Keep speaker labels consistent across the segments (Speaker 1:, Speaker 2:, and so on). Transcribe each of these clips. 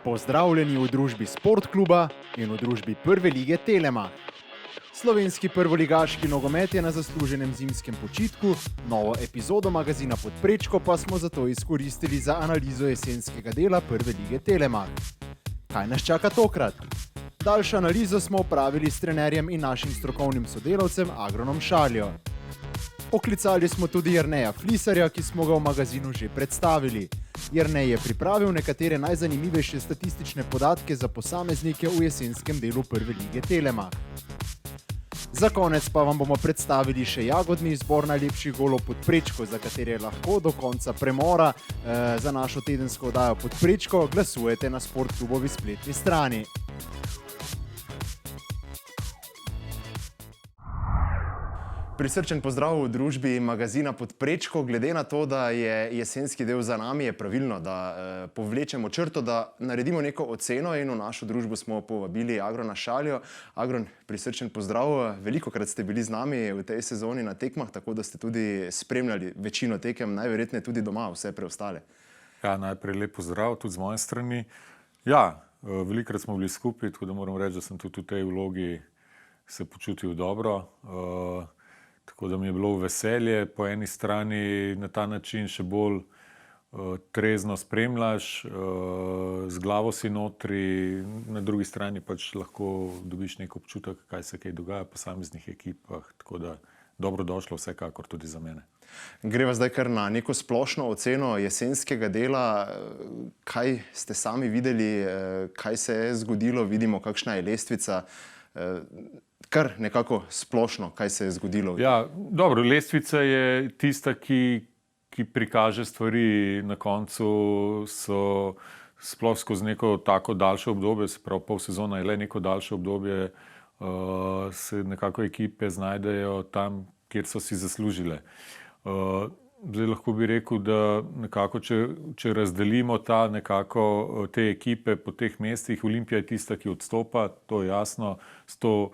Speaker 1: Pozdravljeni v družbi Sportkluba in v družbi Prve lige Telema. Slovenski prvoligaški nogomet je na zasluženem zimskem počitku, novo epizodo magazina Podprečko pa smo zato izkoristili za analizo jesenskega dela Prve lige Telema. Kaj nas čaka tokrat? Daljšo analizo smo opravili s trenerjem in našim strokovnim sodelavcem Agronom Šaljo. Poklicali smo tudi Jerneja Flisarja, ki smo ga v magazinu že predstavili. Jernej je pripravil nekatere najzanimivejše statistične podatke za posameznike v jesenskem delu Prve lige Telema. Za konec pa vam bomo predstavili še jagodni izbor najlepših golov Podprečko, za katere lahko do konca premora za našo tedensko oddajo Podprečko glasujete na Sportklubovi spletni strani. Prisrčen pozdrav v družbi magazina Podprečko. Glede na to, da je jesenski del za nami, je pravilno, da povlečemo črto, da naredimo neko oceno in v našo družbo smo povabili Agrona Šaljo. Agron, prisrčen pozdrav. Velikokrat ste bili z nami v tej sezoni na tekmah, tako da ste tudi spremljali večino tekem, najverjetneje tudi doma, vse preostale.
Speaker 2: Ja, najprej lep pozdrav tudi z moje strani. Ja, velikokrat smo bili skupaj, tako da moram reči, da sem tudi v tej vlogi se počutil dobro. Tako da mi je bilo veselje, po eni strani na ta način še bolj trezno spremljaš, z glavo si notri, na drugi strani pač lahko dobiš nek občutek, kaj se kaj dogaja v posameznih ekipah, tako da dobrodošlo vsekakor tudi za mene.
Speaker 1: Greva zdaj kar na neko splošno oceno jesenskega dela. Kaj ste sami videli, kaj se je zgodilo, vidimo kakšna je lestvica, kar nekako splošno, kaj se je zgodilo?
Speaker 2: Ja, dobro, lestvica je tista, ki prikaže stvari na koncu, so sploh skozi neko tako daljše obdobje, se pravi pol sezona je le neko daljše obdobje, se nekako ekipe znajdejo tam, kjer so si zaslužile. Zdaj lahko bi rekel, da nekako, če razdelimo te ekipe po teh mestih, Olimpija je tista, ki odstopa, to je jasno, s to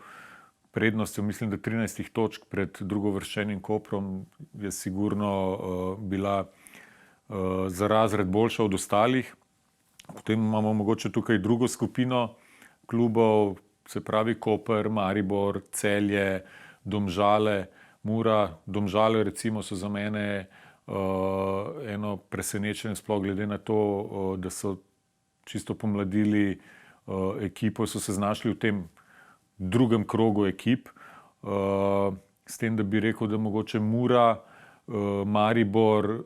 Speaker 2: prednostjo, mislim, da 13 točk pred drugovrščenim Koprom je sigurno bila za razred boljša od ostalih. Potem imamo mogoče tukaj drugo skupino klubov, se pravi Koper, Maribor, Celje, Domžale, Mura. Domžale recimo so za mene eno presenečenje, sploh glede na to, da so čisto pomladili ekipo, so se znašli v tem drugem krogu ekip, s tem, da bi rekel, da mogoče Mura, Maribor,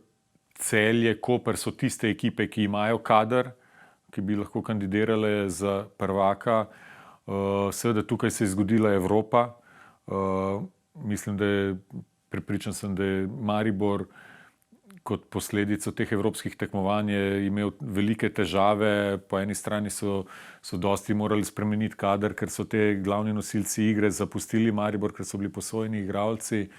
Speaker 2: Celje, Koper so tiste ekipe, ki imajo kader, ki bi lahko kandidirale za prvaka. Seveda tukaj se je zgodila Evropa. Mislim, prepričan sem, da je Maribor kot posledico teh evropskih tekmovanj je imel velike težave. Po eni strani so dosti morali spremeniti kader, ker so te glavni nosilci igre zapustili Maribor, ker so bili posojeni igralci.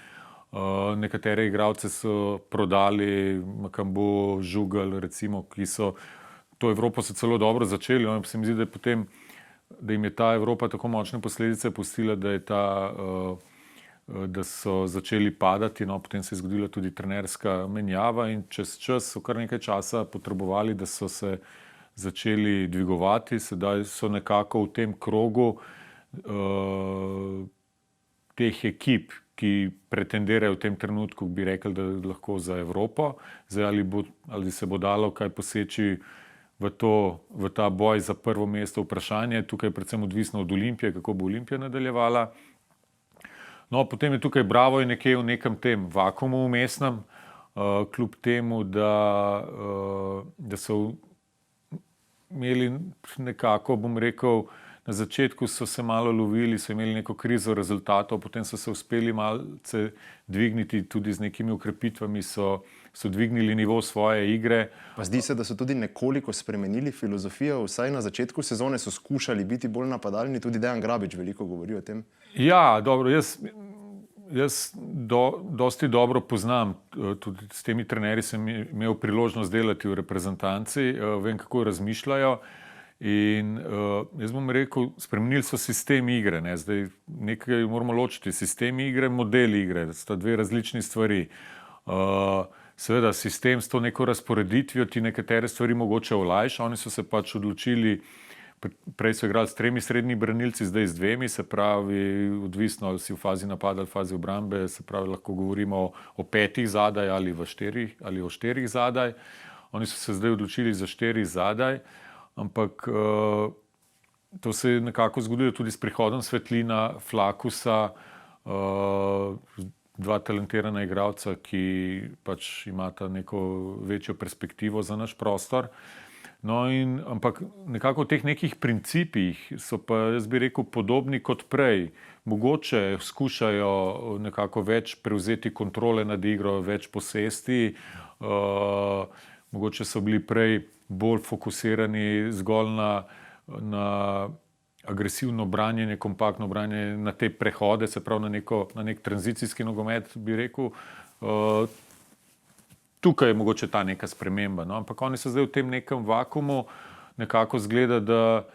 Speaker 2: Nekatere igralce so prodali, Makambo, Žugelj, recimo, ki so to Evropo so celo dobro začeli. Se mi zdi, da je potem, da jim je ta Evropa tako močne posledice pustila, da so začeli padati, potem se je zgodila tudi trenerska menjava in čez čas so kar nekaj časa potrebovali, da so se začeli dvigovati. Sedaj so nekako v tem krogu teh ekip, ki pretendirajo v tem trenutku, bi rekel, da lahko za Evropo. Zdaj, ali se bo dalo kaj poseči v ta boj za prvo mesto, vprašanje. Tukaj je predvsem odvisno od Olimpije, kako bo Olimpija nadaljevala. No, potem je tukaj Bravo je nekje v nekem tem vakuumu vmesnem, kljub temu, da so imeli nekako, bom rekel, na začetku so se malo lovili, so imeli neko krizo rezultatov, potem so se uspeli malce dvigniti, tudi z nekimi ukrepitvami so dvignili nivo svoje igre.
Speaker 1: Pa zdi se, da so tudi nekoliko spremenili filozofijo, vsaj na začetku sezone so skušali biti bolj napadalni, tudi Dejan Grabič veliko govori o tem.
Speaker 2: Ja, dobro, jaz dosti dobro poznam, tudi s temi trenerji sem imel priložnost delati v reprezentanci, vem, kako razmišljajo. In jaz bom rekel, spremenili so sistem igre. Zdaj nekaj moramo ločiti. Sistem igre, model igre, sta dve različni stvari. seveda sistem s to neko razporeditvijo ti nekatere stvari mogoče olajša. Oni so se pač odločili, prej so igrali s 3 srednjimi branilci, zdaj z 2, se pravi, odvisno ali si v fazi napada ali v fazi obrambe, se pravi, lahko govorimo o 5 zadaj ali o 4 zadaj. Oni so se zdaj odločili za 4 zadaj, ampak to se je nekako zgodilo tudi s prihodom Svetlina, Flakusa, 2 talentirana igralca, ki pač imata neko večjo perspektivo za naš prostor. No ampak nekako v teh nekih principih so pa, jaz bi rekel, podobni kot prej. Mogoče skušajo nekako več prevzeti kontrole nad igro, več posesti, mogoče so bili prej bolj fokusirani zgolj na agresivno branjenje, kompaktno branjenje, na te prehode, se pravi na nek tranzicijski nogomet, bi rekel. Tukaj je mogoče ta neka sprememba, no? Ampak oni so zdaj v tem nekem vakuumu, nekako zgleda, da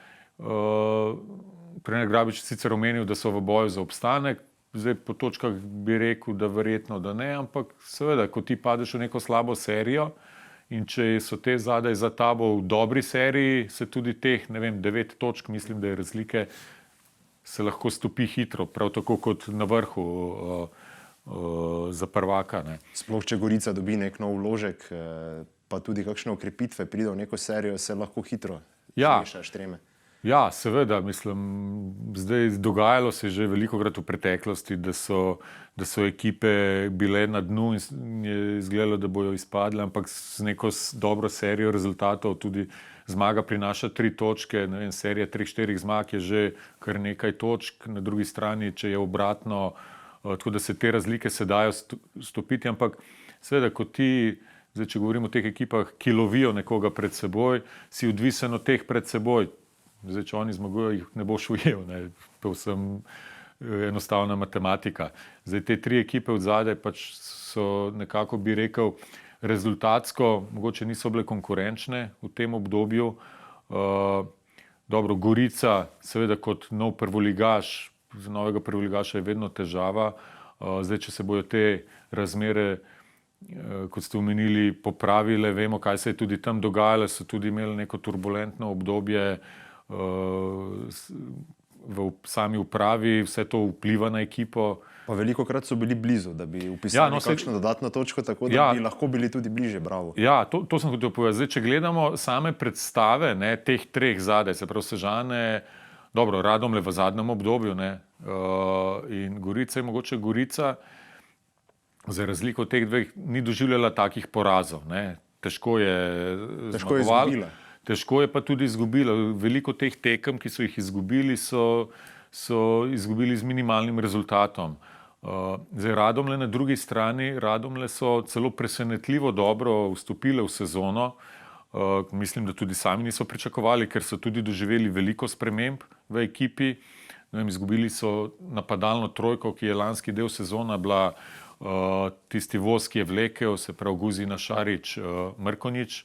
Speaker 2: trener Grabič sicer omenil, da so v boju za obstanek, zdaj po točkah bi rekel, da verjetno, da ne, ampak seveda, ko ti padeš v neko slabo serijo in če so te zadaj za tabo v dobri seriji, se tudi teh, 9 točk, mislim, da je razlike, se lahko stopi hitro, prav tako kot na vrhu za prvaka. Ne.
Speaker 3: Sploh, če Gorica dobi nek nov vložek, pa tudi kakšne okrepitve pride v neko serijo, se lahko hitro reša štreme.
Speaker 2: Ja, seveda, mislim, zdaj dogajalo se je že velikokrat v preteklosti, da so ekipe bile na dnu in je izgledalo, da bojo izpadle, ampak z neko dobro serijo rezultatov tudi zmaga prinaša 3 točke, serija 3-4 zmag je že kar nekaj točk, na drugi strani, če je obratno, tako da se te razlike se dajo stopiti, ampak seveda, ko ti, zdaj, če govorimo o teh ekipah, ki lovijo nekoga pred seboj, si odvisen od teh pred seboj. Zdaj, če oni zmagujejo, jih ne boš ujel, ne. Povsem enostavna matematika. Zdaj, te 3 ekipe od zadaj pač so nekako, bi rekel, rezultatsko, mogoče niso bile konkurenčne v tem obdobju. Dobro, Gorica, seveda kot nov prvoligaš, za novega prvoligaša je vedno težava. Zdaj, če se bojo te razmere, kot ste omenili, popravile, vemo, kaj se je tudi tam dogajalo, so tudi imeli neko turbulentno obdobje v sami upravi, vse to vpliva na ekipo.
Speaker 3: Pa velikokrat so bili blizu, da bi upisali kakšno dodatno točko, tako da bi lahko bili tudi bliže, bravo.
Speaker 2: Ja, to sem hotel povedati. Zdaj, če gledamo same predstave, ne, teh 3 zadaj, se pravi Sežane, dobro, Radomlje v zadnjem obdobju, ne, in Gorica je mogoče Gorica, za razliko od teh 2 ni doživljala takih porazov, ne. Težko je zmagovala. Težko je pa tudi izgubila. Veliko teh tekem, ki so jih izgubili, so izgubili z minimalnim rezultatom. Zdaj, Radomlje na drugi strani, Radomlje so celo presenetljivo dobro vstopile v sezono. Mislim, da tudi sami niso pričakovali, ker so tudi doživeli veliko sprememb v ekipi. Izgubili so napadalno trojko, ki je lanski del sezona bila tisti voz, ki je vlekel, se pravi Guzina, Šarić, Mrkonjić.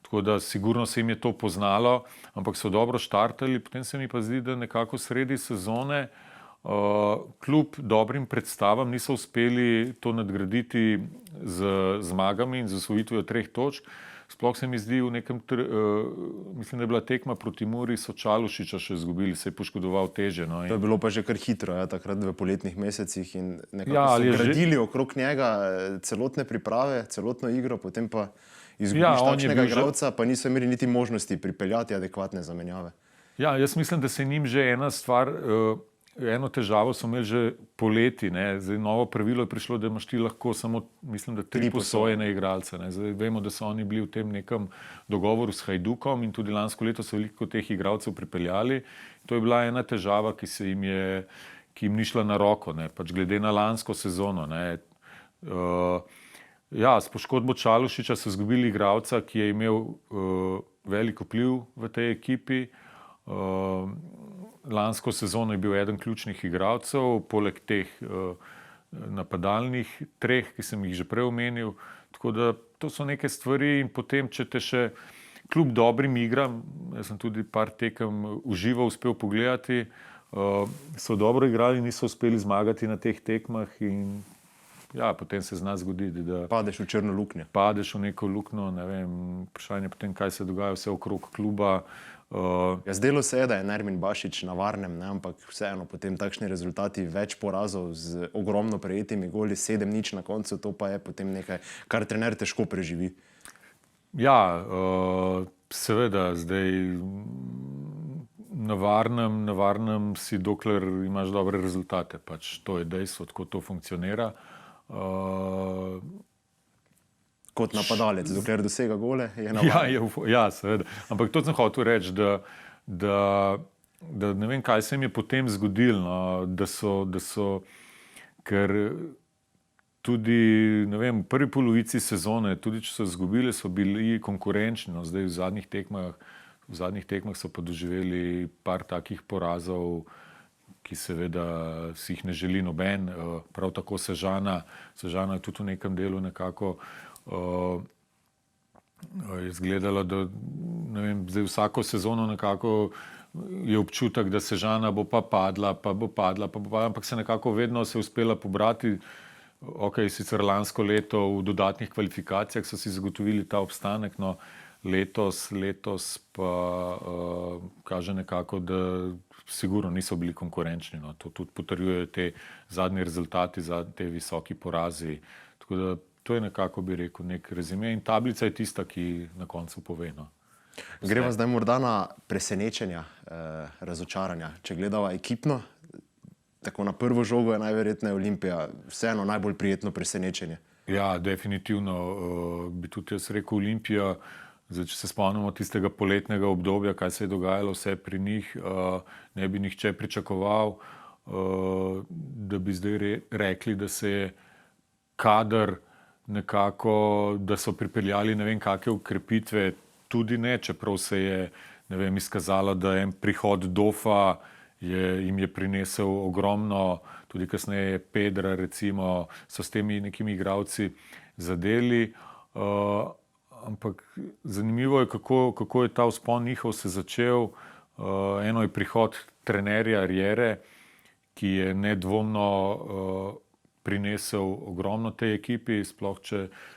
Speaker 2: Tako da sigurno se jim je to poznalo, ampak so dobro štartali. Potem se mi pa zdi, da nekako sredi sezone kljub dobrim predstavam niso uspeli to nadgraditi z zmagami in z osvojitvijo 3 točk. Sploh se mi zdi v nekem, mislim, da je bila tekma proti Muri, so Čalušiča še izgubili, se je poškodoval teže. No,
Speaker 3: to je bilo pa že kar hitro, takrat v poletnih mesecih in nekako so gradili okrog njega celotne priprave, celotno igro, potem pa izgubiš takšnega igralca, pa niso imeli niti možnosti pripeljati adekvatne zamenjave.
Speaker 2: Ja, jaz mislim, da se njim že ena stvar, eno težavo so imeli že poleti, ne. Zdaj, novo pravilo je prišlo, da imaš ti lahko samo, mislim, da 3 posojene igralce, ne. Zdaj, vemo, da so oni bili v tem nekem dogovoru s Hajdukom in tudi lansko leto so veliko teh igralcev pripeljali. To je bila ena težava, ki jim ni šla na roko, ne. Pač glede na lansko sezono, ne. Ja, s poškodbo Čalušiča so izgubili igralca, ki je imel velik vpliv v tej ekipi. Lansko sezono je bil eden ključnih igralcev, poleg teh napadalnih 3, ki sem jih že prej omenil. Tako da to so neke stvari in potem, če te še kljub dobrim igram, jaz sem tudi par tekem uživo uspel pogledati, so dobro igrali, niso uspeli zmagati na teh tekmah in potem se zna zgoditi, da
Speaker 3: padeš v črno luknjo.
Speaker 2: Padeš v neko luknjo, ne vem, vprašanje potem, kaj se dogaja vse okrog kluba.
Speaker 3: Zdelo se je, da je Nermin Bašić na varnem, ne? Ampak vseeno potem takšni rezultati, več porazov z ogromno prejetimi goli, 7-0 na koncu, to pa je potem nekaj, kar trener težko preživi.
Speaker 2: Ja, seveda, zdaj na varnem si, dokler imaš dobre rezultate, pač to je dejstvo, tako to funkcionira.
Speaker 3: Kot napadalec, dokler dosega gole, je na varnem.
Speaker 2: Ja, seveda. Ampak to sem hotel reči, da ne vem, kaj se jim je potem zgodilo, no, da so, ker tudi, ne vem, v prvi polovici sezone, tudi če so izgubili, so bili konkurenčni, no, zdaj v zadnjih tekmah so pa doživeli par takih porazov, ki seveda si jih ne želi noben, prav tako Sežana je tudi v nekem delu nekako je izgledalo, da ne vem, zdaj vsako sezono nekako je občutek, da Sežana bo pa padla, ampak se nekako vedno se uspela pobrati. Sicer lansko leto v dodatnih kvalifikacijah so si zagotovili ta obstanek, no letos pa kaže nekako, da sigurno niso bili konkurenčni. No. To tudi potrjujejo te zadnji rezultati, te visoki porazi. Tako da to je nekako, bi rekel, nek rezime in tablica je tista, ki na koncu pove. No.
Speaker 3: Gremo zdaj morda na presenečenja, razočaranja. Če gledava ekipno, tako na prvo žogo je najverjetneje Olimpija vseeno najbolj prijetno presenečenje.
Speaker 2: Ja, definitivno bi tudi jaz rekel Olimpija. Zdaj, če se spomnimo tistega poletnega obdobja, kaj se je dogajalo vse pri njih, ne bi nihče pričakoval, da bi zdaj rekli, da se je kader nekako, da so pripeljali ne vem kakšne ukrepitve, tudi ne, čeprav se je, ne vem, izkazalo, da en prihod Dofa jim je prinesel ogromno, tudi kasneje Pedra, recimo, so s temi nekimi igralci zadeli. Ampak zanimivo je, kako je ta vzpon njihov se začel. Eno je prihod trenerja Riere, ki je nedvomno prinesel ogromno tej ekipi, sploh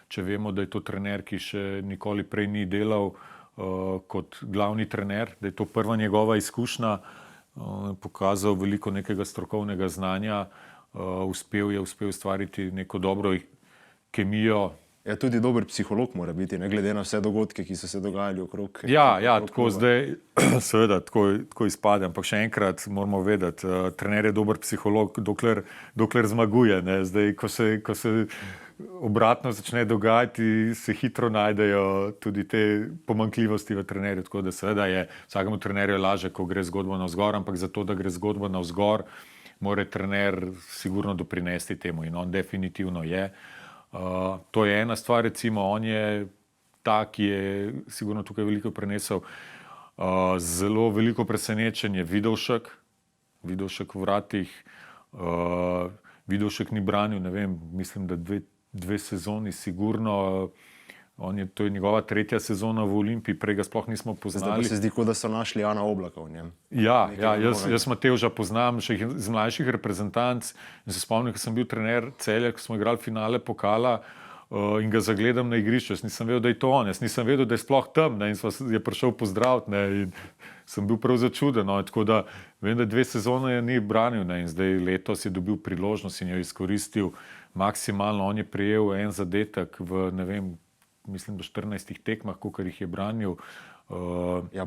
Speaker 2: če vemo, da je to trener, ki še nikoli prej ni delal kot glavni trener, da je to prva njegova izkušnja, pokazal veliko nekega strokovnega znanja, uspel ustvariti neko dobro kemijo.
Speaker 3: Ja, tudi dober psiholog mora biti, ne glede na vse dogodke, ki so se dogajali okrog.
Speaker 2: Ja, tako zdaj, seveda, tako izpade, ampak še enkrat moramo vedeti, trener je dober psiholog, dokler zmaguje. Ne? Zdaj, ko se obratno začne dogajati, se hitro najdejo tudi te pomanjkljivosti v trenerju, tako da seveda je vsakemu trenerju laže, ko gre zgodba navzgor, ampak zato, da gre zgodba navzgor, mora trener sigurno doprinesti temu in on definitivno je. To je ena stvar, recimo, on je ta, ki je sigurno tukaj veliko prenesel. Zelo veliko presenečenje Vidovšek v vratih. Vidovšek ni branil, ne vem, mislim, da dve sezoni sigurno. To je njegova tretja sezona v Olimpiji, prej ga sploh nismo poznali.
Speaker 3: Zdaj pa se zdi, kot da so našli Jana Oblaka v njem.
Speaker 2: Ja, jaz Matevža poznam še iz mlajših reprezentanc in se spomnim, ko sem bil trener Celja, ko smo igrali finale pokala in ga zagledam na igrišču. Jaz nisem vedel, da je to on, jaz nisem vedel, da je sploh tam, ne, in je prišel pozdraviti, ne, in sem bil prav začuden. No, tako da vem, da 2 sezone ni branil, ne, in zdaj letos je dobil priložnost in jo izkoristil maksimalno. On je prejel en zadetek v, ne vem, mislim, da 14 tekmah, kolikor jih je branil.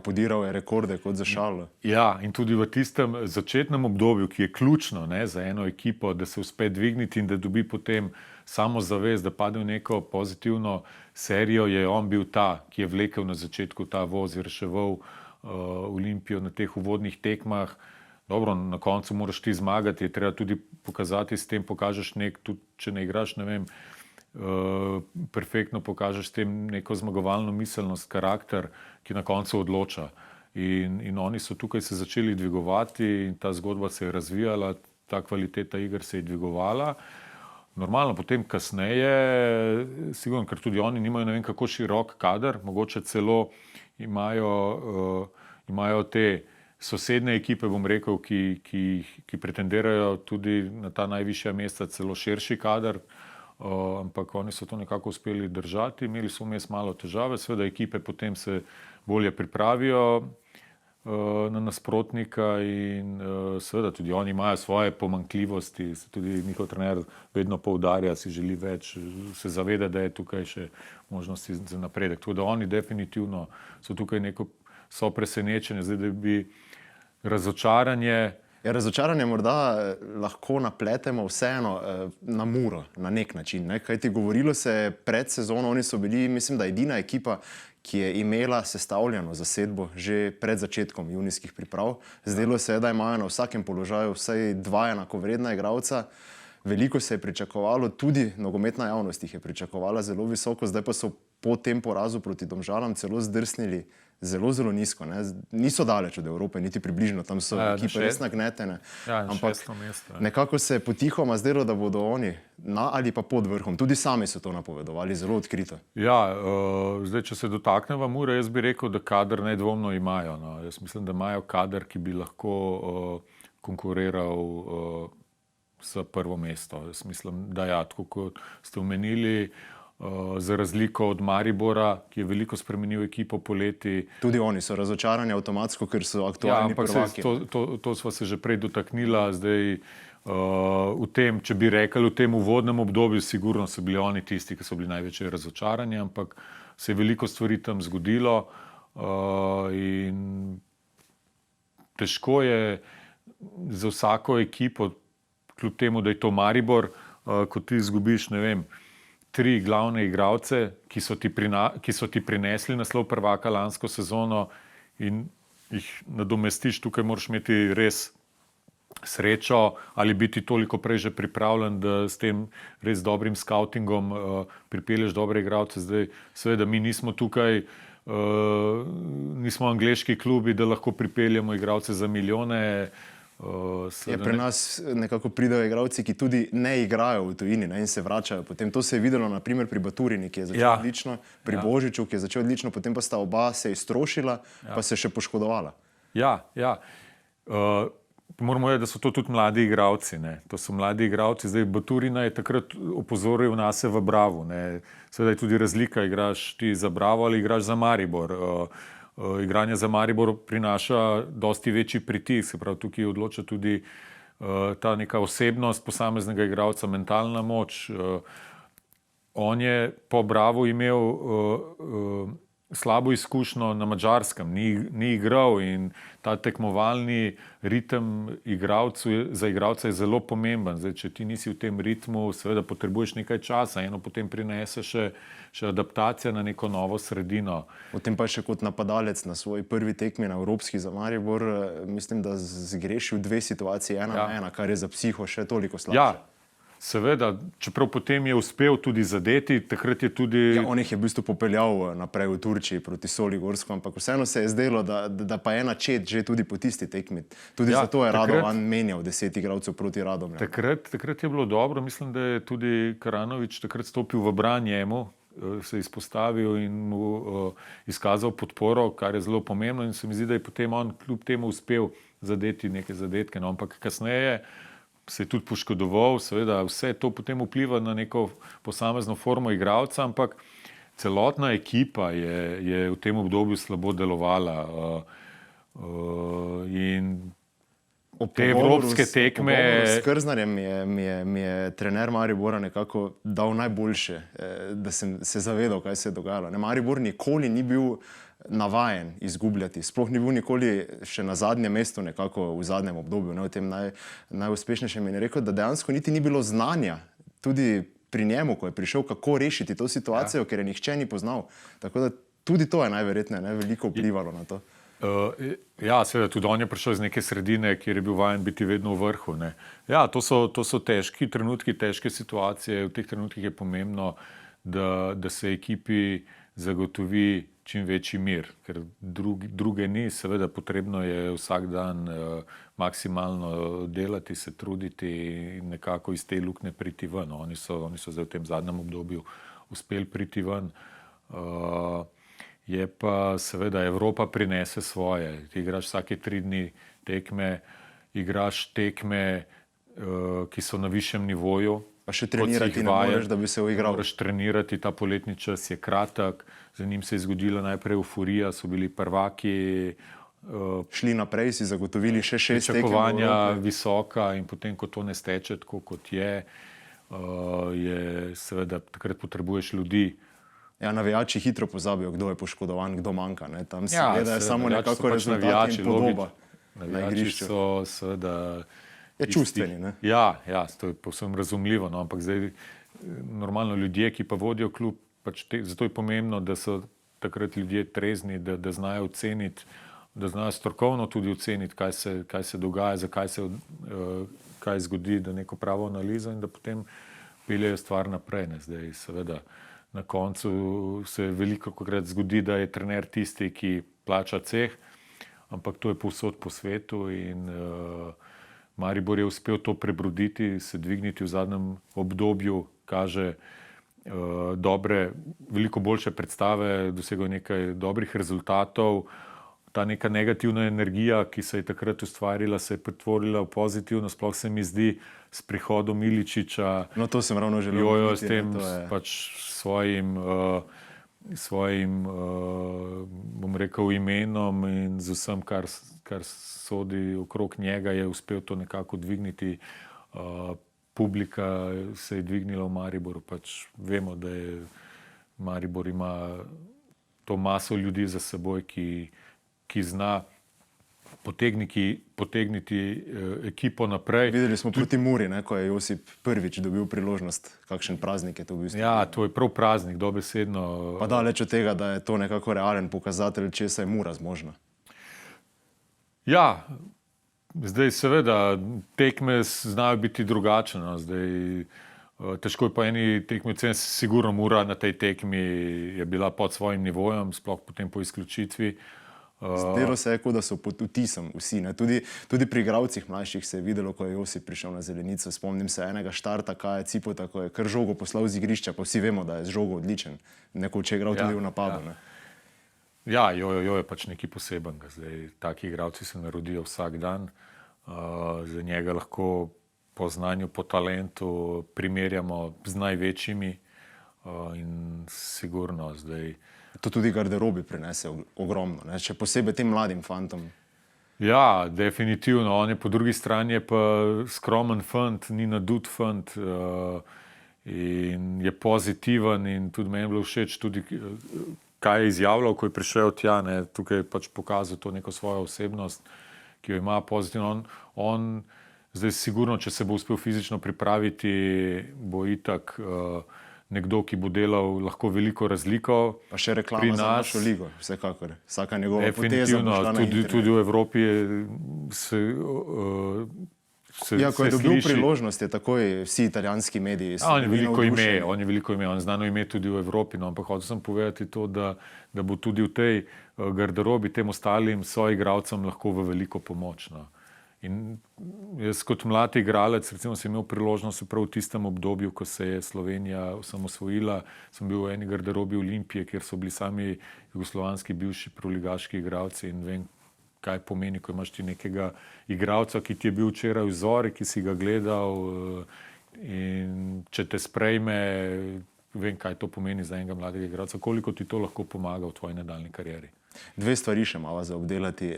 Speaker 3: Podiral je rekorde kot za šalo.
Speaker 2: Ja, in tudi v tistem začetnem obdobju, ki je ključno, ne, za eno ekipo, da se uspe dvigniti in da dobi potem samozavest, da pade v neko pozitivno serijo, je on bil ta, ki je vlekel na začetku ta voz in reševal Olimpijo na teh uvodnih tekmah. Dobro, na koncu moraš ti zmagati, je treba tudi pokazati, s tem pokažeš tudi če ne igraš, ne vem, perfektno pokažeš s tem neko zmagovalno miselnost, karakter, ki na koncu odloča. In oni so tukaj se začeli dvigovati in ta zgodba se je razvijala, ta kvaliteta iger se je dvigovala. Normalno, potem kasneje, sigurno, ker tudi oni nimajo ne vem kako širok kader, mogoče celo imajo te sosednje ekipe, bom rekel, ki pretendirajo tudi na ta najvišja mesta, celo širši kader. ampak oni so to nekako uspeli držati, imeli so vmes malo težave, seveda ekipe potem se bolje pripravijo na nasprotnika in seveda tudi oni imajo svoje pomanjkljivosti, tudi njihov trener vedno poudarja, si želi več, se zaveda, da je tukaj še možnosti za napredek. Tako da oni definitivno so tukaj so presenečeni, zdaj da bi razočaranje.
Speaker 3: Ja, razočaranje morda lahko napletemo vseeno na Muro, na nek način. Ne? Kajti govorilo se je pred sezono, oni so bili, mislim, da edina ekipa, ki je imela sestavljeno zasedbo že pred začetkom junijskih priprav. Zdelo se je, da imajo na vsakem položaju vsaj 2 enakovredna igralca. Veliko se je pričakovalo, tudi nogometna javnost jih je pričakovala zelo visoko, zdaj pa so po tem porazu proti Domžalam celo zdrsnili zelo, zelo nizko. Ne? Niso daleč od Evrope, niti približno, tam so ekipe res nagnetene. Ampak nekako se je potihoma zdelo, da bodo oni na ali pa pod vrhom. Tudi sami so to napovedovali, zelo odkrito.
Speaker 2: Ja, zdaj, če se dotakneva Mure, jaz bi rekel, da kader nedvomno imajo. No. Jaz mislim, da imajo kader, ki bi lahko konkuriral za prvo mesto. Jaz mislim, da ja, tako kot ste omenili, za razliko od Maribora, ki je veliko spremenil ekipo poleti.
Speaker 3: Tudi oni so razočarani avtomatsko, ker so aktualni prvaki.
Speaker 2: To sva se že prej dotaknila. Zdaj, v tem, če bi rekli, v tem uvodnem obdobju, sigurno so bili oni tisti, ki so bili največje razočarani, ampak se je veliko stvari tam zgodilo in težko je za vsako ekipo, kljub temu, da je to Maribor, ko ti izgubiš, ne vem, 3 glavne igralce, ki so ti prinesli naslov prvaka lansko sezono in jih nadomestiš, tukaj moraš imeti res srečo ali biti toliko prej že pripravljen, da s tem res dobrim skautingom pripelješ dobre igralce. Zdaj, seveda, mi nismo tukaj, nismo angleški klubi, da lahko pripeljemo igralce za milijone.
Speaker 3: Pri nas nekako pridejo igralci, ki tudi ne igrajo v tujini, ne, in se vračajo. Potem to se je videlo na primer pri Baturini, ki je začel odlično, pri Božiču, ki je začel odlično, potem pa sta oba se iztrošila, pa se še poškodovala.
Speaker 2: Moramo vedeti, da so to tudi mladi igralci. Ne. To so mladi igralci. Zdaj, Baturina je takrat opozoril nase v Bravu. Ne. Seveda je tudi razlika, igraš ti za Bravo ali igraš za Maribor. Igranje za Maribor prinaša dosti večji pritisk, se pravi, tukaj odloča tudi ta neka osebnost posameznega igralca, mentalna moč. On je po Bravu imel slabo izkušnjo na Madžarskem, ni igral in ta tekmovalni ritem za igralca je zelo pomemben. Zdaj, če ti nisi v tem ritmu, seveda potrebuješ nekaj časa, eno potem prinese še adaptacija na neko novo sredino.
Speaker 3: Potem pa še kot napadalec na svoji prvi tekmi na Evropski za Maribor, mislim, da zgrešil 2 situaciji 1-1, kar je za psiho še toliko slabše.
Speaker 2: Ja. Seveda, čeprav potem je uspel tudi zadeti, takrat je tudi...
Speaker 3: Ja, on jih je v bistvu popeljal naprej v Turčiji proti Soligorsku, ampak vseeno se je zdelo, da pa je načet že tudi po tisti tekmi. Tudi zato je Radovan menjal 10 igralcev proti Radomlju.
Speaker 2: Takrat je bilo dobro, mislim, da je tudi Karanović takrat stopil v bran njemu, se izpostavil in mu izkazal podporo, kar je zelo pomembno in se mi zdi, da je potem on kljub temu uspel zadeti neke zadetke, no, ampak kasneje se je tudi poškodoval, seveda vse to potem vpliva na neko posamezno formo igralca, ampak celotna ekipa je v tem obdobju slabo delovala in te evropske tekme...
Speaker 3: S Krznarjem mi je trener Maribora nekako dal najboljše, da sem se zavedal, kaj se je dogajalo. Maribor nikoli ni bil navajen izgubljati. Sploh ni bil nikoli še na zadnjem mestu nekako v zadnjem obdobju, ne, v tem najuspešnejšem, in je rekel, da dejansko niti ni bilo znanja tudi pri njemu, ko je prišel, kako rešiti to situacijo, ker je nihče ni poznal. Tako da tudi to je najverjetneje veliko vplivalo na to.
Speaker 2: Ja, seveda, tudi on je prišel iz neke sredine, kjer je bil vajen biti vedno v vrhu. Ne. Ja, to so težki trenutki, težke situacije. V teh trenutkih je pomembno, da se ekipi zagotovi čim večji mir, ker druge ni. Seveda potrebno je vsak dan maksimalno delati, se truditi in nekako iz te luknje priti ven. Oni so zdaj v tem zadnjem obdobju uspeli priti ven. Je pa seveda Evropa prinese svoje. Ti igraš vsake 3 dni tekme, igraš tekme, ki so na višjem nivoju.
Speaker 3: Pa še trenirati ne moreš, da bi se uigral.
Speaker 2: Moraš trenirati, ta poletni čas je kratek, za njim se je zgodila najprej euforija, so bili prvaki.
Speaker 3: Šli naprej, si zagotovili še 6 tekem.
Speaker 2: Pričakovanja visoka in potem, ko to ne steče tako, kot je seveda takrat potrebuješ ljudi.
Speaker 3: Ja, navijači hitro pozabijo, kdo je poškodovan, kdo manjka. Ne? Tam se gledajo samo nekako rezultat in podoba.
Speaker 2: Navijači so seveda...
Speaker 3: Je čustveni, ne?
Speaker 2: Ja, to je povsem razumljivo, no, ampak zdaj normalno ljudje, ki pa vodijo klub, pač zato je pomembno, da so takrat ljudje trezni, da znajo oceniti, da znajo strokovno tudi oceniti, kaj se dogaja, zakaj se kaj zgodi, da neko pravo analizo in da potem peljejo stvar naprej. Ne. Zdaj seveda na koncu se velikokrat zgodi, da je trener tisti, ki plača ceh, ampak to je povsod po svetu in Maribor je uspel to prebroditi, se dvigniti v zadnjem obdobju, kaže veliko boljše predstave, dosegel nekaj dobrih rezultatov. Ta neka negativna energija, ki se je takrat ustvarila, se je pretvorila v pozitivno, sploh se mi zdi s prihodom Iličiča.
Speaker 3: No, to sem ravno želel.
Speaker 2: Jojo s tem pač svojim bom rekel, imenom in z vsem, kar sodi okrog njega, je uspel to nekako dvigniti. Publika se je dvignila v Mariboru. Pač vemo, da je Maribor ima to maso ljudi za seboj, ki zna potegniti ekipo naprej.
Speaker 3: Videli smo proti Muri, ko je Josip prvič dobil priložnost. Kakšen praznik je to v bistvu?
Speaker 2: Ja, to je prav praznik, dobesedno.
Speaker 3: Pa daleč od tega, da je to nekako realen pokazatelj, česa je Mura zmožna.
Speaker 2: Ja, zdaj seveda tekme znajo biti drugačne. Zdaj, težko je po eni tekmi oceniti, sigurno Mura na tej tekmi je bila pod svojim nivojem, sploh potem po izključitvi.
Speaker 3: Zdelo se je, kot da so pod vtisom vsi. Tudi pri igralcih mlajših se je videlo, ko je Josip prišel na zelenico. Spomnim se enega štarta, kaj je Cipota, ko je kar žogo poslal z igrišča, pa vsi vemo, da je z žogo odličen. Nekoč je igral tudi v napadu.
Speaker 2: Ja. Ja, Jojo je pač nekaj posebenega. Zdaj, taki igralci se ne rodijo vsak dan. Za njega lahko po znanju, po talentu primerjamo z največjimi in sigurno zdaj.
Speaker 3: To tudi garderobi prinese ogromno, ne? Še posebej tem mladim fantom.
Speaker 2: Ja, definitivno. On je po drugi strani je pa skromen fant, ni nadut fant in je pozitiven in tudi meni je bilo všeč tudi kaj je izjavljal, ko je prišel tja, ne? Tukaj je pač pokazal to neko svojo osebnost, ki jo ima pozitivno. On zdaj sigurno, če se bo uspel fizično pripraviti, bo itak nekdo, ki bo delal lahko veliko razliko.
Speaker 3: Pa še reklama za našo ligo, vsekakor. Vsaka njegova poteza bo šla na internet.
Speaker 2: Tudi v Evropi se
Speaker 3: ko je dobil priložnost, je takoj vsi italijanski mediji.
Speaker 2: On je veliko ime, on je znano ime tudi v Evropi, no, ampak hotel sem povedati to, da bo tudi v tej garderobi tem ostalim soigralcem lahko v veliko pomoč. No. In jaz kot mlad igralec, recimo, sem imel priložnost prav v tistem obdobju, ko se je Slovenija osamosvojila, sem bil v eni garderobi Olimpije, kjer so bili sami jugoslovanski bivši prvoligaški igralci in vem, kaj pomeni, ko imaš ti nekega igralca, ki ti je bil včeraj v zori, ki si ga gledal in če te sprejme, vem, kaj to pomeni za enega mladega igralca, koliko ti to lahko pomaga v tvoji nadaljni karieri.
Speaker 3: Dve stvari še malo za obdelati.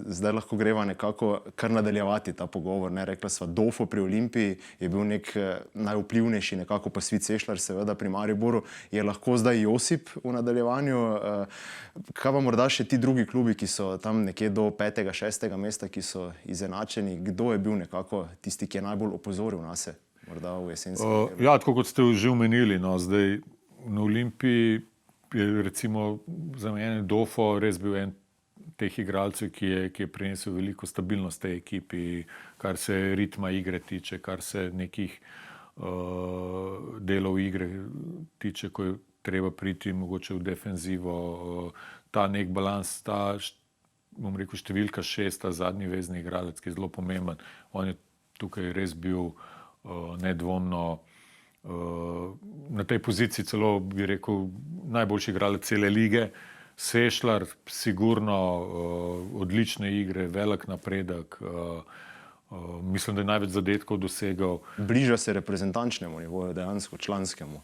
Speaker 3: Zdaj lahko greva nekako kar nadaljevati ta pogovor. Ne? Rekla sva, Dofo pri Olimpiji je bil nek najvplivnejši, nekako pa Svit Sešljar seveda pri Mariboru. Je lahko zdaj Josip v nadaljevanju? Kaj pa morda še ti drugi klubi, ki so tam nekje do 5., 6. mesta, ki so izenačeni? Kdo je bil nekako tisti, ki je najbolj opozoril nase? Morda v jesenskem.
Speaker 2: Ja, tako kot ste že omenili, no, zdaj na Olimpiji je recimo za mene Dofo res bil en teh igralcev, ki je prinesel veliko stabilnost tej ekipi, kar se ritma igre tiče, kar se nekih delov igre tiče, ko je treba priti mogoče v defenzivo. Ta nek balans, ta, bom rekel, številka 6, ta zadnji vezni igralec, ki je zelo pomemben. On je tukaj res bil nedvomno na tej poziciji celo, bi rekel, najboljši igralec cele lige. Sešljar, sigurno odlične igre, velik napredek. Mislim, da je največ zadetkov dosegal.
Speaker 3: Bliža se reprezentančnemu nivoju, dejansko članskemu.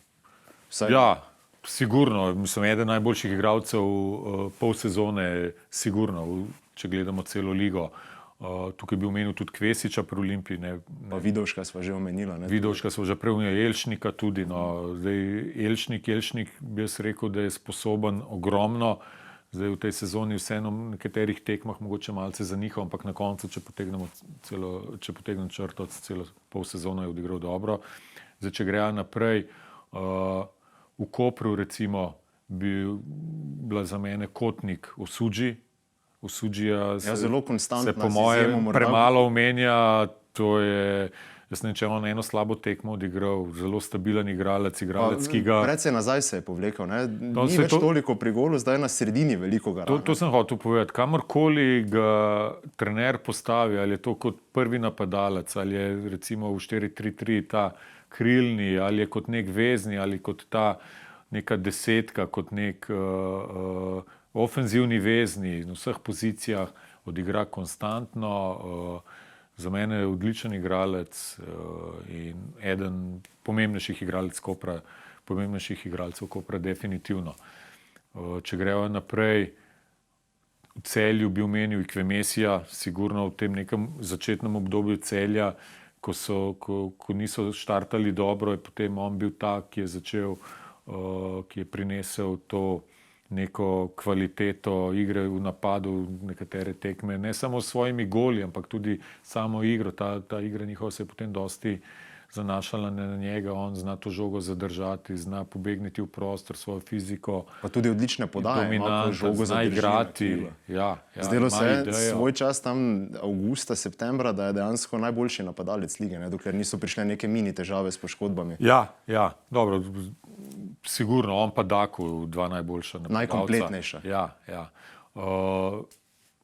Speaker 2: Ja, sigurno. Mislim, eden najboljših igralcev pol sezone, sigurno, če gledamo celo ligo. Tukaj bi omenil tudi Kvesiča pri Olimpiji.
Speaker 3: Pa Vidovška sva že omenila.
Speaker 2: Vidovška sva že prej omenila, Elšnika tudi. Zdaj, Elšnik bi jaz rekel, da je sposoben ogromno. Zdaj v tej sezoni vseeno v nekaterih tekmah mogoče malce zanihal, ampak na koncu, če potegnem črto, celo pol sezono je odigral dobro. Zdaj, če greja naprej, v Kopru recimo bi bila za mene Kotnik Osuđi. Osudžija se po mojem premalo omenja. To je, jaz ne vem, če on eno slabo tekmo odigral, zelo stabilen igralec, ki ga...
Speaker 3: Predvsej nazaj se je povlekel, ne? Ni več toliko pri golu, zdaj na sredini veliko gara.
Speaker 2: To sem hotel povedati. Kamorkoli ga trener postavi, ali je to kot prvi napadalec, ali je recimo v 4-3-3 ta krilni, ali je kot nek vezni, ali kot ta neka desetka, kot nek ofenzivni vezni na vseh pozicijah, odigra konstantno. Za mene je odličen igralec in eden pomembnejših igralcev Kopra definitivno. Če grejo naprej, v Celju bi omenil Ikvemesija, sigurno v tem nekem začetnem obdobju Celja, ko niso štartali dobro, je potem on bil ta, ki je prinesel to neko kvaliteto igre v napadu, nekatere tekme, ne samo s svojimi goli, ampak tudi samo igro. Ta igra njihova se je potem dosti zanašala na njega, on zna to žogo zadržati, zna pobegniti v prostor, svojo fiziko.
Speaker 3: Pa tudi odlične podaje, ima žogo
Speaker 2: zna igrati.
Speaker 3: Zdelo se je svoj čas tam avgusta, septembra, da je dejansko najboljši napadalec lige, dokler niso prišle neke mini težave s poškodbami.
Speaker 2: Ja, dobro. Sigurno, on pa Daku, dva najboljša napadalca.
Speaker 3: Najkompletnejša.
Speaker 2: Ja.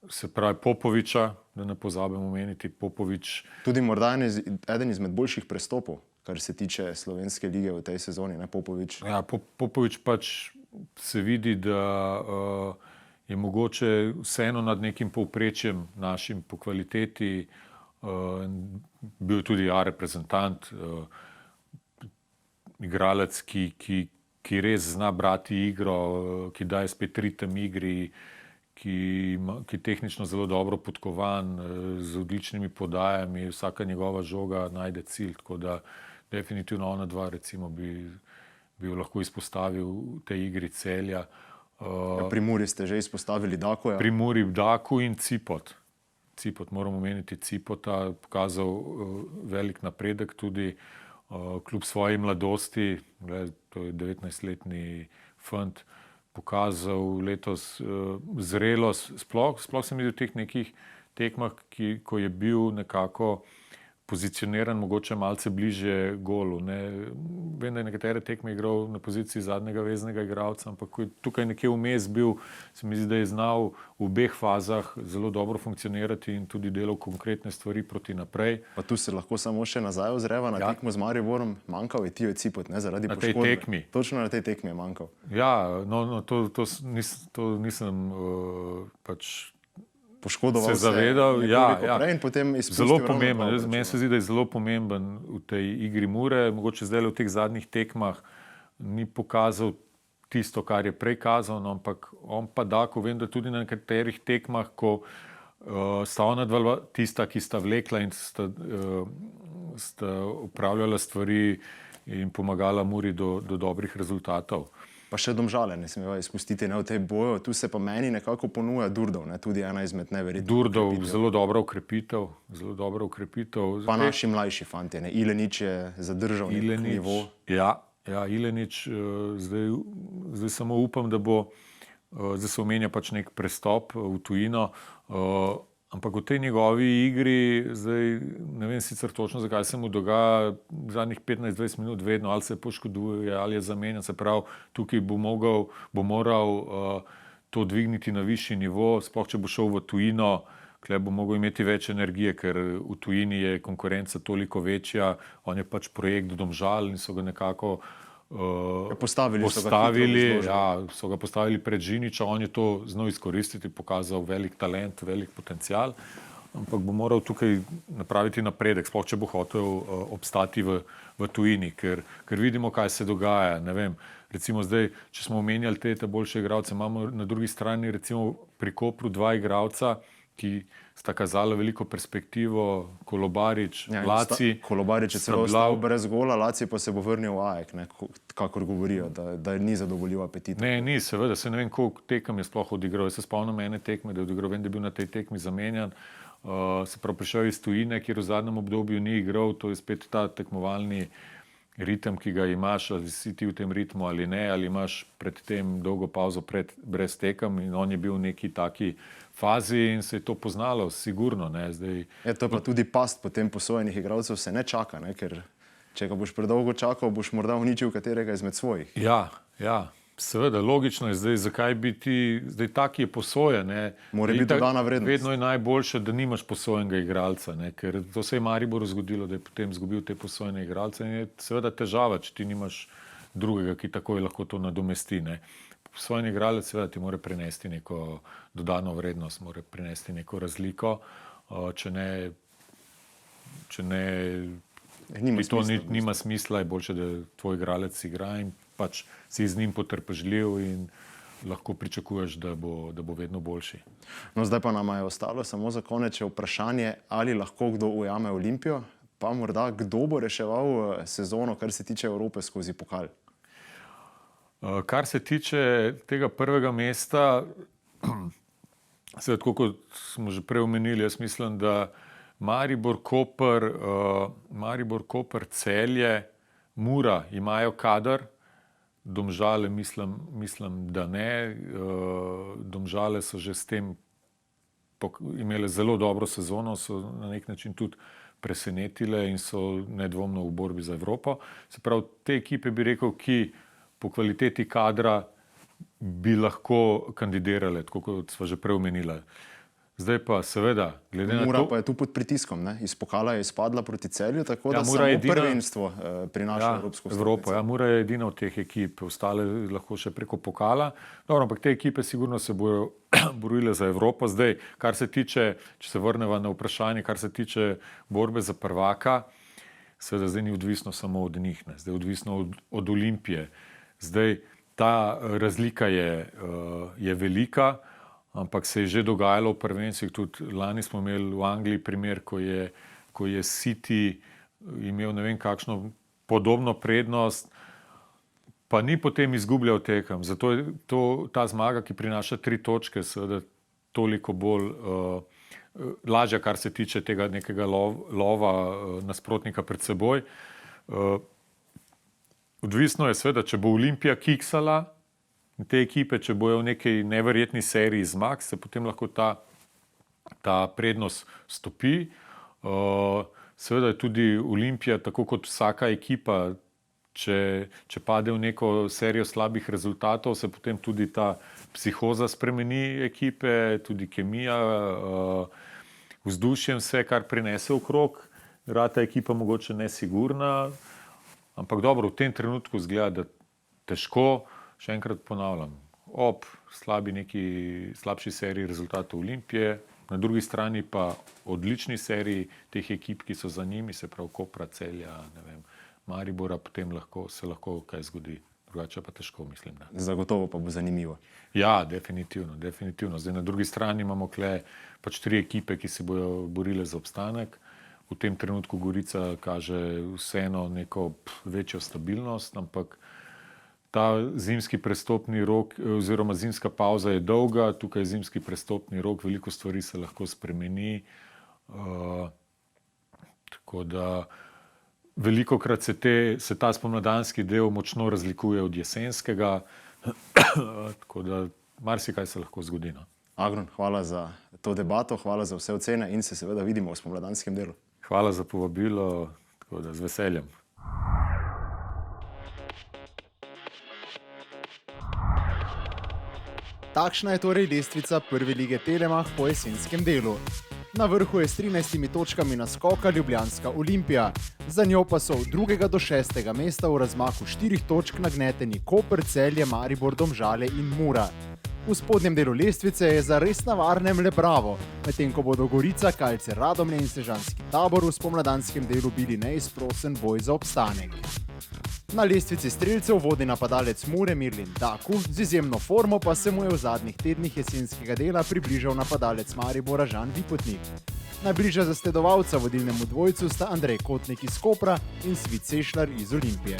Speaker 2: Se pravi Popoviča, da ne pozabimo omeniti Popovič.
Speaker 3: Tudi morda eden izmed boljših prestopov, kar se tiče slovenske lige v tej sezoni, ne Popovič.
Speaker 2: Ja, Popovič pač se vidi, da je mogoče vseeno nad nekim povprečjem našim po kvaliteti. Bil je tudi reprezentant, igralec, ki res zna brati igro, ki daje spet ritem igri, ki tehnično zelo dobro podkovan, z odličnimi podajami, vsaka njegova žoga najde cilj, tako da definitivno ona dva recimo bi jo lahko izpostavil v tej igri Celja.
Speaker 3: Pri Muri ste že izpostavili Dakoja?
Speaker 2: Pri Muri Daku in Cipot. Moramo omeniti Cipota, pokazal velik napredek tudi kljub svoji mladosti, to je 19-letni fant, pokazal letos zrelost, sploh se mi zdi v teh nekih tekmah, ko je bil nekako pozicioniran mogoče malce bliže golu. Vem, da je nekatere tekme igral na poziciji zadnjega veznega igralca, ampak ko je tukaj nekje vmes bil, se mi zdi, da je znal v obeh fazah zelo dobro funkcionirati in tudi delal konkretne stvari proti naprej.
Speaker 3: Pa tu se lahko samo še nazaj ozreva na tekmo z Mariborom. Manjkal je Tijo Cipot, zaradi poškodbe.
Speaker 2: Na tej tekmi.
Speaker 3: Točno na tej tekmi je manjkal.
Speaker 2: Ja, to nisem pač
Speaker 3: poškodoval
Speaker 2: se zavedal,
Speaker 3: prej in potem izpustil.
Speaker 2: Zelo pomemben. Meni se zdi, da je zelo pomemben v tej igri Mure. Mogoče zdaj v teh zadnjih tekmah ni pokazal tisto, kar je prej kazal, ampak on pa Dako, vem, da tudi na nekaterih tekmah, ko sta ona dva tista, ki sta vlekla in sta upravljala stvari in pomagala Muri do dobrih rezultatov.
Speaker 3: Pa še Domžale ne smeva izpustiti v tej boju. Tu se pa meni nekako ponuja Durdov, tudi ena izmed neverjetnih.
Speaker 2: Zdaj zelo dobra ukrepitev.
Speaker 3: Pa naši mlajši fantje, Ilenič je zadržal nek nivo.
Speaker 2: Ja, Ilenič, zdaj samo upam, da bo, zdaj se omenja pač nek prestop v tujino, ampak v tej njegovi igri, zdaj ne vem sicer točno, zakaj se mu dogaja zadnjih 15-20 minut vedno, ali se poškoduje, ali je zamenjan, se pravi, tukaj bo moral to dvigniti na višji nivo, sploh če bo šel v tujino, kle bo mogel imeti več energije, ker v tujini je konkurenca toliko večja, on je pač projekt Domžal in so ga nekako postavili, so ga postavili pred Žiniča, on je to znal izkoristiti, pokazal velik talent, velik potencial. ampak bo moral tukaj napraviti napredek, sploh če bo hotel obstati v tujini, ker vidimo, kaj se dogaja. Ne vem, recimo zdaj, če smo omenjali te boljše igralce, imamo na drugi strani recimo pri Kopru 2 igralca, ki sta kazala veliko perspektivo, Kolobarič, Laci.
Speaker 3: Kolobarič je celo ostal brez gola, Laci pa se bo vrnil v AEK, kakor govorijo, da ni zadovoljil apetita.
Speaker 2: Ne, ni, seveda, se ne vem, koliko tekem je sploh odigral. Jaz se spomnim ene tekme, da je odigral, vem, da je bil na tej tekmi zamenjan. Se pravi, prišel iz tujine, kjer v zadnjem obdobju ni igral, to je spet ta tekmovalni ritem, ki ga imaš, ali si ti v tem ritmu ali ne, ali imaš pred tem dolgo pauzo brez tekem in on je bil v neki taki fazi in se je to poznalo, sigurno. Ne, zdaj.
Speaker 3: To je pa tudi past potem posojenih igralcev se ne čaka, ne, ker če ga boš predolgo čakal, boš morda uničil katerega izmed svojih.
Speaker 2: Ja, seveda, logično je zdaj, zakaj bi ti, zdaj tak je posojen.
Speaker 3: Mora biti dodana vrednost.
Speaker 2: Vedno je najboljše, da nimaš posojenega igralca, ne, ker to se je Mariboru zgodilo, da je potem izgubil te posojene igralce in je seveda težava, če ti nimaš drugega, ki takoj lahko to nadomesti. Ne. Posojen igralec seveda ti mora prinesti neko dodano vrednost, mora prinesti neko razliko, če ne nima smisla, je boljše, da tvoj igralec igra in pač si z njim potrpežljiv in lahko pričakuješ, da bo vedno boljši.
Speaker 3: No, zdaj pa nama je ostalo samo za konec vprašanje, ali lahko kdo ujame Olimpijo, pa morda kdo bo reševal sezono, kar se tiče Evrope skozi pokal.
Speaker 2: Kar se tiče tega prvega mesta, tako kot smo že prej omenili, jaz mislim, da Maribor, Koper, Celje, Mura imajo kader, Domžale mislim, da ne. Domžale so že s tem imele zelo dobro sezono, so na nek način tudi presenetile in so nedvomno v borbi za Evropo. Se pravi, te ekipe bi rekel, ki po kvaliteti kadra bi lahko kandidirale, tako kot sva že prej omenila. Zdaj pa seveda, glede na to...
Speaker 3: Mura pa je tu pod pritiskom, ne? Iz pokala je izpadla proti Celju, tako da samo prvenstvo prinaša evropsko stopnico.
Speaker 2: Mura je edina od teh ekip, ostale lahko še preko pokala. Dobro, ampak te ekipe sigurno se bojo borile za Evropo. Zdaj, kar se tiče, če se vrneva na vprašanje, kar se tiče borbe za prvaka, seveda zdaj ni odvisno samo od njih, ne? Zdaj je odvisno od Olimpije. Zdaj, ta razlika je velika, ampak se je že dogajalo v prvenstvih. Tudi lani smo imeli v Angliji primer, ko je City imel ne vem kakšno podobno prednost, pa ni potem izgubljal tekem. Zato je ta zmaga, ki prinaša 3 točke, seveda toliko bolj lažja, kar se tiče tega nekega lova nasprotnika pred seboj. Odvisno je seveda, če bo Olimpija kiksala, te ekipe, če bojo v nekaj neverjetni seriji zmag, se potem lahko ta prednost stopi. Seveda je tudi Olimpija, tako kot vsaka ekipa, če pade v neko serijo slabih rezultatov, se potem tudi ta psihoza spremeni ekipe, tudi kemija, vzdušjem vse, kar prinese okrog. Rata ekipa mogoče nesigurna, ampak dobro, v tem trenutku izgleda, da težko. Še enkrat ponavljam, ob slabši seriji rezultatov Olimpije, na drugi strani pa odlični seriji teh ekip, ki so za njimi, se pravi Kopra, Celja, ne vem, Maribora, potem se lahko kaj zgodi. Drugače pa težko, mislim. Da.
Speaker 3: Zagotovo pa bo zanimivo.
Speaker 2: Ja, definitivno. Zdaj na drugi strani imamo kle pač 3 ekipe, ki se bojo borile za obstanek. V tem trenutku Gorica kaže vseeno neko večjo stabilnost, ampak ta zimski prestopni rok oziroma zimska pauza je dolga, tukaj je zimski prestopni rok, veliko stvari se lahko spremeni. Tako da velikokrat se ta spomladanski del močno razlikuje od jesenskega, tako da marsikaj se lahko zgodi. No.
Speaker 3: Agron, hvala za to debato, hvala za vse ocene in se seveda vidimo v spomladanskem delu.
Speaker 2: Hvala za povabilo, tako da z veseljem.
Speaker 1: Takšna je torej lestvica prve lige Telemach po jesenskem delu. Na vrhu je s 13 točkami naskoka ljubljanska Olimpija, za njo pa so od 2. do 6. mesta v razmaku 4 točk nagneteni Koper, Celje, Maribor, Domžale in Mura. V spodnjem delu lestvice je za res na varnem le Bravo, medtem ko bodo Gorica, Kalce, Radomlje in Sežanski Tabor v spomladanskem delu bili neizprosen boj za obstanek. Na lestvici strelcev vodi napadalec Mure Mirlin Daku, z izjemno formo pa se mu je v zadnjih tednih jesenskega dela približal napadalec Maribora Žan Vipotnik. Najbližja zasledovalca vodilnemu dvojcu sta Andrej Kotnik iz Kopra in Svit Sešljar iz Olimpije.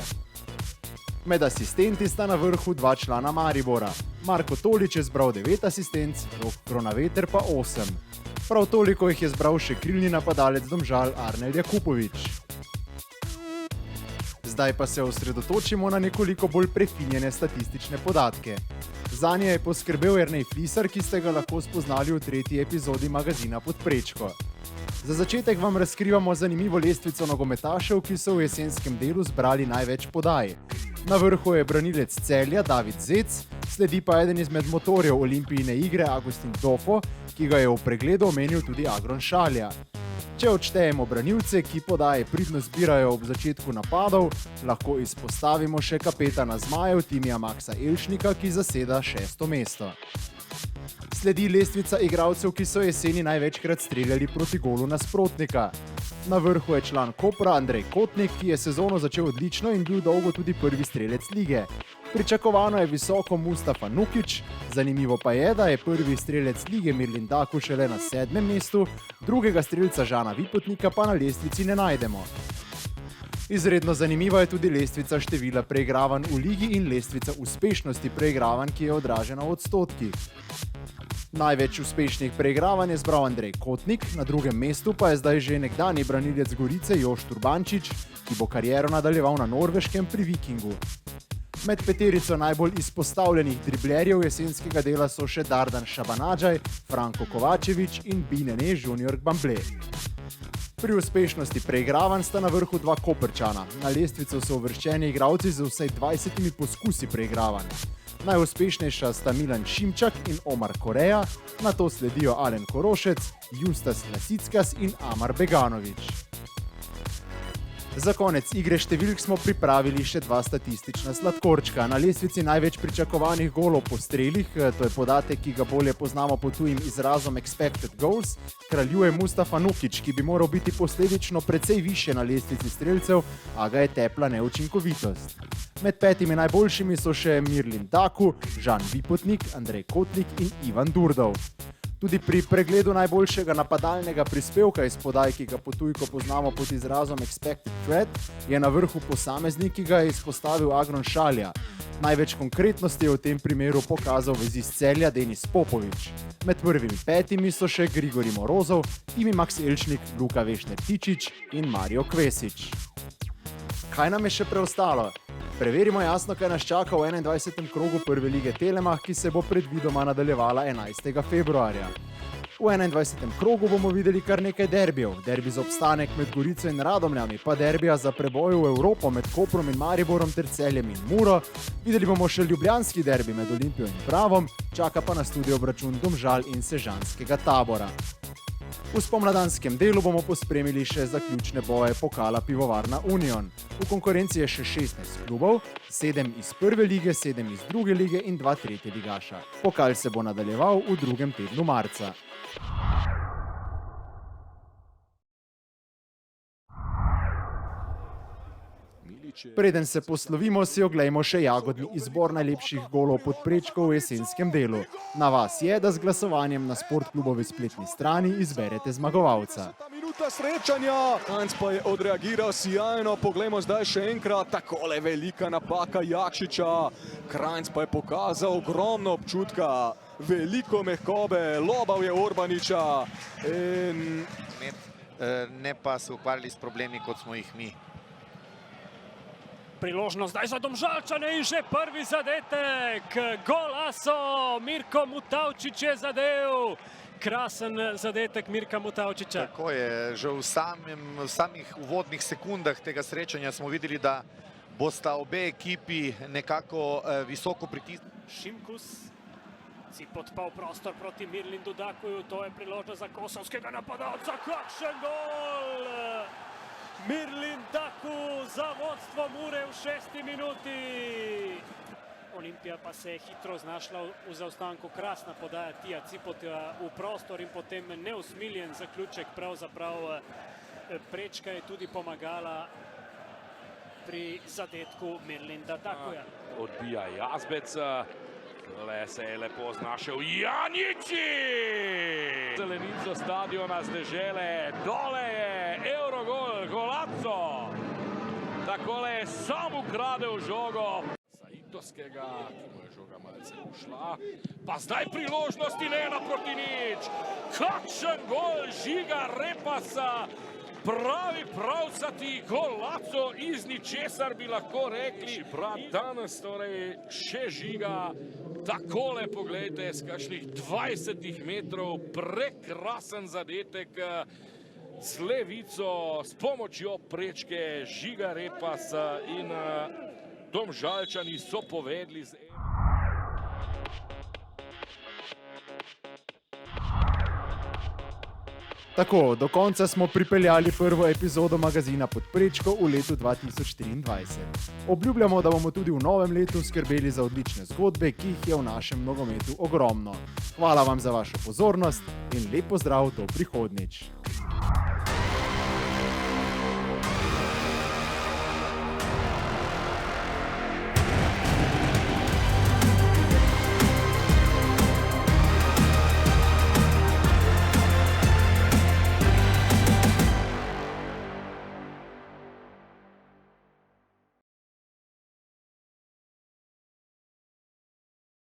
Speaker 1: Med asistenti sta na vrhu dva člana Maribora. Marko Tolič je zbral 9 asistenc, Rok Kronaveter pa 8. Prav toliko jih je zbral še krilni napadalec Domžal Arnel Jakupovič. Zdaj pa se osredotočimo na nekoliko bolj prefinjene statistične podatke. Zanje je poskrbel Jernej Flisar, ki ste ga lahko spoznali v 3. epizodi magazina Podprečko. Za začetek vam razkrivamo zanimivo lestvico nogometašev, ki so v jesenskem delu zbrali največ podaj. Na vrhu je branilec Celja David Zec, sledi pa eden izmed motorjev Olimpijine igre Agustin Dofo, ki ga je v pregledu omenil tudi Agron Šalja. Če odštejemo branilce, ki podaje pridno zbirajo ob začetku napadov, lahko izpostavimo še kapetana zmajev Timija Maksa Elšnika, ki zaseda 6. mesto. Sledi lestvica igralcev, ki so jeseni največkrat streljali proti golu nasprotnika. Na vrhu je član Kopra Andrej Kotnik, ki je sezono začel odlično in bil dolgo tudi prvi strelec lige. Pričakovano je visoko Mustafa Nukić, zanimivo pa je, da je prvi strelec lige Mirlin Daku šele na 7. mestu, drugega strelca Žana Vipotnika pa na lestvici ne najdemo. Izredno zanimiva je tudi lestvica števila preigravanj v ligi in lestvica uspešnosti preigravanj, ki je odražena v odstotkih. Največ uspešnih preigravanj je zbral Andrej Kotnik, na 2. mestu pa je zdaj že nekdanji branilec Gorice Jošt Urbančič, ki bo kariero nadaljeval na Norveškem pri Vikingu. Med peterico najbolj izpostavljenih driblerjev jesenskega dela so še Dardan Šabanadžaj, Franko Kovačević in Binene Junior Gbamble. Pri uspešnosti preigravanj sta na vrhu dva Koprčana. Na lestvico so uvrščeni igralci z vsaj 20 poskusi preigravanj. Najuspešnejša sta Milan Šimčak in Omar Koreja, nato sledijo Alen Korošec, Justas Lasickas in Amar Beganović. Za konec igre številk smo pripravili še dva statistična sladkorčka. Na lestvici največ pričakovanih golov po strelih, to je podatek, ki ga bolje poznamo pod tujim izrazom expected goals, kraljuje Mustafa Nukić, ki bi moral biti posledično precej više na lestvici strelcev, a ga je tepla neučinkovitost. Med 5 najboljšimi so še Mirlin Daku, Žan Vipotnik, Andrej Kotnik in Ivan Durdov. Tudi pri pregledu najboljšega napadalnega prispevka iz podaj, ki ga po tujko poznamo pod izrazom expected threat, je na vrhu posameznik, ki ga je izpostavil Agron Šalja. Največ konkretnosti je v tem primeru pokazal vezist Celja Denis Popović. Med prvimi 5 so še Grigori Morozov, Timi Maks Elšnik, Luka Vešner Tičić in Mario Kvesić. Kaj nam je še preostalo? Preverimo jasno, kaj nas čaka v 21. krogu prve lige Telemach, ki se bo predvidoma nadaljevala 11. februarja. V 21. krogu bomo videli kar nekaj derbijev. Derbi za obstanek med Gorico in Radomljami, pa derbija za preboj v Evropo med Koprom in Mariborom ter Celjem in Muro. Videli bomo še ljubljanski derbi med Olimpijo in Pravom, čaka pa nas tudi obračun Domžal in Sežanskega Tabora. V spomladanskem delu bomo pospremili še zaključne boje pokala Pivovarna Union. V konkurenci je še 16 klubov, 7 iz prve lige, 7 iz druge lige in 2 tretje ligaša. Pokal se bo nadaljeval v drugem tednu marca. Preden se poslovimo, si oglejmo še jagodni izbor najlepših golov Podprečkov v jesenskem delu. Na vas je, da z glasovanjem na Sportklubovi spletni strani izberete zmagovalca.
Speaker 4: Minuta srečanja, Kranjc pa je odreagiral sijajno, poglejmo zdaj še enkrat, takole velika napaka Jakšiča. Kranjc pa je pokazal ogromno občutka, veliko mehkobe, lobal je Orbaniča.
Speaker 5: Ne pa se ukvarjali s problemi, kot smo jih mi.
Speaker 6: Priložnost zdaj za Domžalčane in že prvi zadetek. Golazo, Mirko Mutavčič je zadel. Krasen zadetek Mirka Mutavčiča.
Speaker 5: Tako je, že v samih uvodnih sekundah tega srečanja smo videli, da bosta obe ekipi nekako visoko pritisnili.
Speaker 6: Šimkus si podpal prostor proti Mirlindu Dakuju, to je priložnost za kosovskega napadalca. Kakšen gol! Mirlin Daku za vodstvo Mure v 6. minuti. Olimpija pa se je hitro znašla v zaostanku. Krasna podaja Tija Cipota v prostor in potem neusmiljen zaključek. Pravzaprav prečka je tudi pomagala pri zadetku Mirlinda Dakoja.
Speaker 7: Odbija Jazbec, le se je lepo znašel Janiči! Zelenico stadiona z Dežele, dole je Eurogol, Golazzo! Takole je sam ukradel žogo Saitovskega, ki mu je žoga malce ušla. Pa zdaj priložnosti ne naproti nič. Kakšen gol Žiga Repasa. Pravi pravcati Golazzo iz ničesar bi lahko rekli. Brat danes torej še Žiga. Takole poglejte, z kakšnih 20 metrov prekrasen zadetek. Z levico, s pomočjo prečke Žiga Repas in Domžalčani so povedli z
Speaker 1: Tako, do konca smo pripeljali prvo epizodo magazina Pod prečko v letu 2023. Obljubljamo, da bomo tudi v novem letu skrbeli za odlične zgodbe, ki jih je v našem nogometu ogromno. Hvala vam za vašo pozornost in lep pozdrav do prihodnjič.